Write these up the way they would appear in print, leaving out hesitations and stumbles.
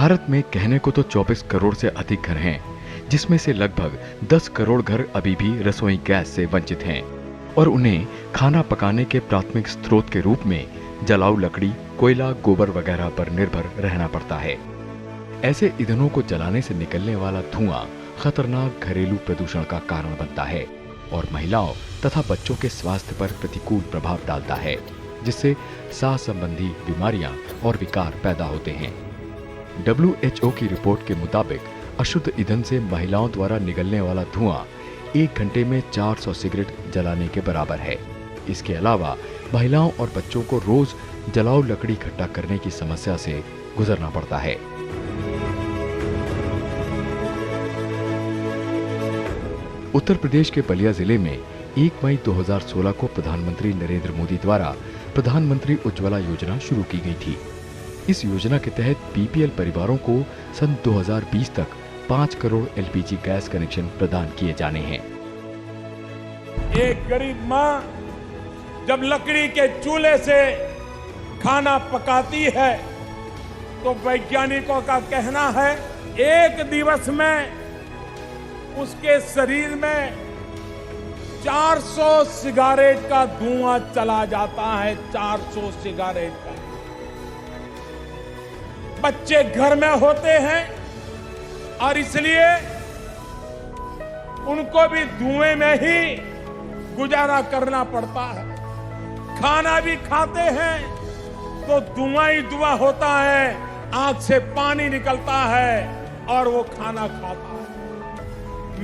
भारत में कहने को तो 24 करोड़ से अधिक घर हैं, जिसमें से लगभग 10 करोड़ घर अभी भी रसोई गैस से वंचित हैं और उन्हें खाना पकाने के प्राथमिक स्रोत के रूप में जलाऊ लकड़ी, कोयला, गोबर वगैरह पर निर्भर रहना पड़ता है। ऐसे ईंधनों को जलाने से निकलने वाला धुआं खतरनाक घरेलू प्रदूषण का कारण बनता है और महिलाओं तथा बच्चों के स्वास्थ्य पर प्रतिकूल प्रभाव डालता है, जिससे सांस संबंधी बीमारियां और विकार पैदा होते हैं। WHO की रिपोर्ट के मुताबिक अशुद्ध ईंधन से महिलाओं द्वारा निकलने वाला धुआं 1 घंटे में 400 सिगरेट जलाने के बराबर है। इसके अलावा महिलाओं और बच्चों को रोज जलाऊ लकड़ी इकट्ठा करने की समस्या से गुजरना पड़ता है। उत्तर प्रदेश के बलिया जिले में 1 मई 2016 को प्रधानमंत्री नरेंद्र मोदी द्वारा प्रधानमंत्री उज्ज्वला योजना शुरू की गई थी। इस योजना के तहत बीपीएल परिवारों को सन 2020 तक 5 करोड़ एलपीजी गैस कनेक्शन प्रदान किए जाने हैं। एक गरीब माँ जब लकड़ी के चूल्हे से खाना पकाती है तो वैज्ञानिकों का कहना है एक दिवस में उसके शरीर में 400 सिगारेट का धुआं चला जाता है। 400 सिगारेट का। बच्चे घर में होते हैं और इसलिए उनको भी धुएं में ही गुजारा करना पड़ता है। खाना भी खाते हैं तो धुआं ही धुआं होता है, आंख से पानी निकलता है और वो खाना खाता है।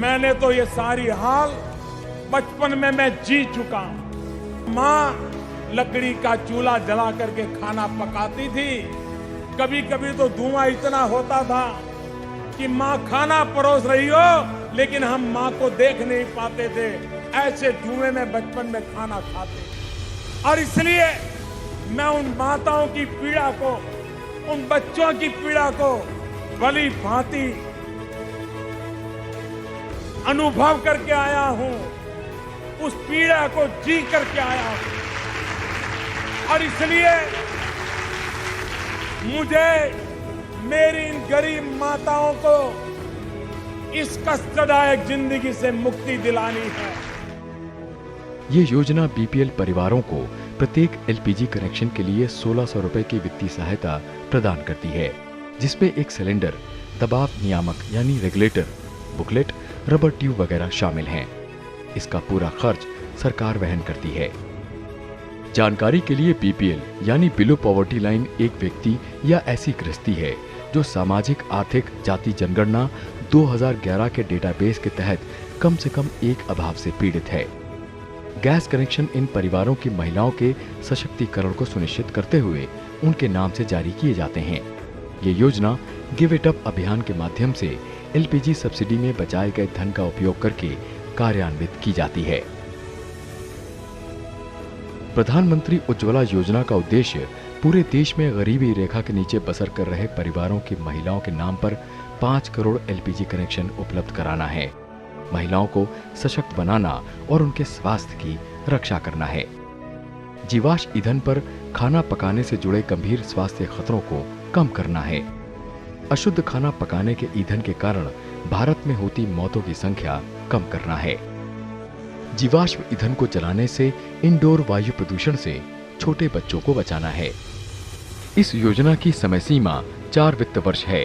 मैंने तो ये सारी हाल बचपन में मैं जी चुका हूं। माँ लकड़ी का चूल्हा जला करके खाना पकाती थी। कभी कभी तो धुआं इतना होता था कि माँ खाना परोस रही हो लेकिन हम माँ को देख नहीं पाते थे। ऐसे धुएं में बचपन में खाना खाते। और इसलिए मैं उन माताओं की पीड़ा को, उन बच्चों की पीड़ा को भली भांति अनुभव करके आया हूं, उस पीड़ा को जी करके आया हूं। और इसलिए मुझे मेरी इन गरीब माताओं को इस कष्टदायक जिंदगी से मुक्ति दिलानी है। ये योजना बीपीएल परिवारों को प्रत्येक एलपीजी कनेक्शन के लिए 1600 रुपए की वित्तीय सहायता प्रदान करती है, जिसमें एक सिलेंडर, दबाव नियामक यानी रेगुलेटर, बुकलेट, रबर ट्यूब वगैरह शामिल हैं। इसका पूरा खर्च सरकार वहन करती है। जानकारी के लिए बीपीएल यानी बिलो पॉवर्टी लाइन एक व्यक्ति या ऐसी गृहस्थी है जो सामाजिक आर्थिक जाति जनगणना 2011 के डेटाबेस के तहत कम से कम एक अभाव से पीड़ित है। गैस कनेक्शन इन परिवारों की महिलाओं के सशक्तिकरण को सुनिश्चित करते हुए उनके नाम से जारी किए जाते हैं। ये योजना गिव इट अप अभियान के माध्यम से एलपीजी सब्सिडी में बचाए गए धन का उपयोग करके कार्यान्वित की जाती है। प्रधानमंत्री उज्ज्वला योजना का उद्देश्य पूरे देश में गरीबी रेखा के नीचे बसर कर रहे परिवारों की महिलाओं के नाम पर 5 करोड़ एलपीजी कनेक्शन उपलब्ध कराना है, महिलाओं को सशक्त बनाना और उनके स्वास्थ्य की रक्षा करना है। जीवाश्म ईंधन पर खाना पकाने से जुड़े गंभीर स्वास्थ्य खतरों को कम करना है। अशुद्ध खाना पकाने के ईंधन के कारण भारत में होती मौतों की संख्या कम करना है। जीवाश्म ईंधन को जलाने से इंडोर वायु प्रदूषण से छोटे बच्चों को बचाना है। इस योजना की समय सीमा 4 वित्त वर्ष है,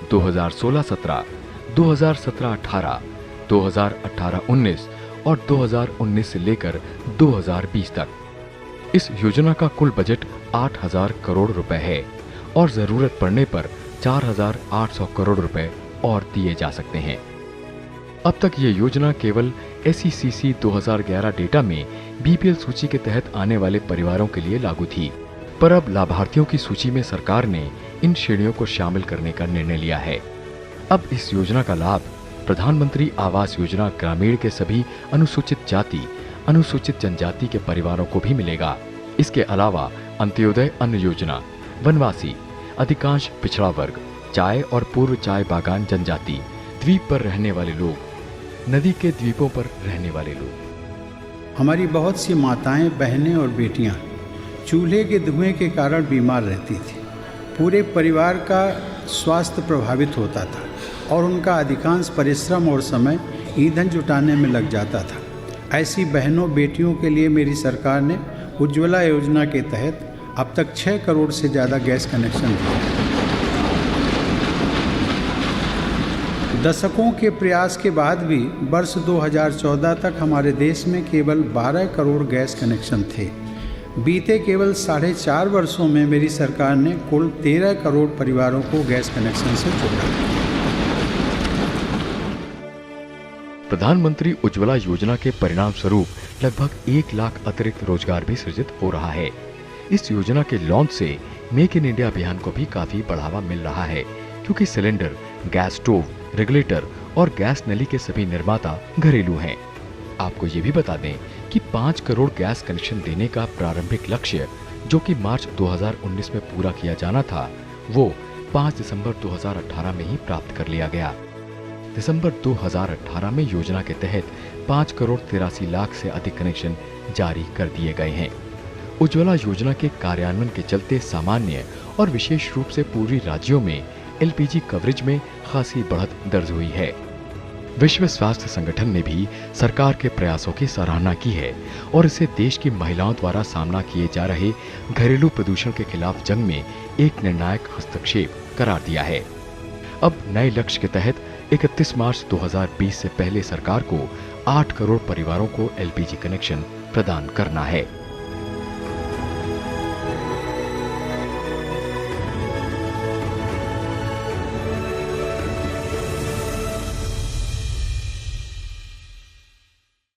2016-17, 2017-18, 2018-19 और 2019 से लेकर 2020 तक। इस योजना का कुल बजट 8,000 करोड़ रुपए है और जरूरत पड़ने पर 4,800 करोड़ रुपए और दिए जा सकते हैं। अब तक ये योजना केवल SECC 2011 डेटा में बीपीएल सूची के तहत आने वाले परिवारों के लिए लागू थी, पर अब लाभार्थियों की सूची में सरकार ने इन श्रेणियों को शामिल करने का निर्णय लिया है। अब इस योजना का लाभ प्रधानमंत्री आवास योजना ग्रामीण के सभी अनुसूचित जाति, अनुसूचित जनजाति के परिवारों को भी मिलेगा। इसके अलावा अंत्योदय अन्न योजना, वनवासी, अधिकांश पिछड़ा वर्ग, चाय और पूर्व चाय बागान जनजाति, द्वीप पर रहने वाले लोग, नदी के द्वीपों पर रहने वाले लोग। हमारी बहुत सी माताएं, बहनें और बेटियां चूल्हे के धुएं के कारण बीमार रहती थी। पूरे परिवार का स्वास्थ्य प्रभावित होता था और उनका अधिकांश परिश्रम और समय ईंधन जुटाने में लग जाता था। ऐसी बहनों बेटियों के लिए मेरी सरकार ने उज्ज्वला योजना के तहत अब तक 6 करोड़ से ज़्यादा गैस कनेक्शन दिए। दशकों के प्रयास के बाद भी वर्ष 2014 तक हमारे देश में केवल 12 करोड़ गैस कनेक्शन थे। बीते केवल 4.5 वर्षों में मेरी सरकार ने कुल 13 करोड़ परिवारों को गैस कनेक्शन से जोड़ा। प्रधानमंत्री उज्ज्वला योजना के परिणाम स्वरूप लगभग 1 लाख अतिरिक्त रोजगार भी सृजित हो रहा है। इस योजना के लॉन्च से मेक इन इंडिया अभियान को भी काफी बढ़ावा मिल रहा है, क्योंकि सिलेंडर, गैस स्टोव, रेगुलेटर और गैस नली के सभी निर्माता घरेलू हैं। आपको ये भी बता दें कि 5 करोड़ गैस कनेक्शन देने का प्रारंभिक लक्ष्य, जो कि मार्च 2019 में पूरा किया जाना था, वो 5 दिसंबर 2018 में ही प्राप्त कर लिया गया। दिसंबर 2018 में योजना के तहत 5 करोड़ 83 लाख से अधिक कनेक्शन जारी कर दिए गए हैं। उज्ज्वला योजना के कार्यान्वयन के चलते सामान्य और विशेष रूप से पूर्वी राज्यों में एलपीजी कवरेज में खासी बढ़त दर्ज हुई है। विश्व स्वास्थ्य संगठन ने भी सरकार के प्रयासों की सराहना की है और इसे देश की महिलाओं द्वारा सामना किए जा रहे घरेलू प्रदूषण के खिलाफ जंग में एक निर्णायक हस्तक्षेप करार दिया है। अब नए लक्ष्य के तहत 31 मार्च 2020 से पहले सरकार को 8 करोड़ परिवारों को एलपीजी कनेक्शन प्रदान करना है।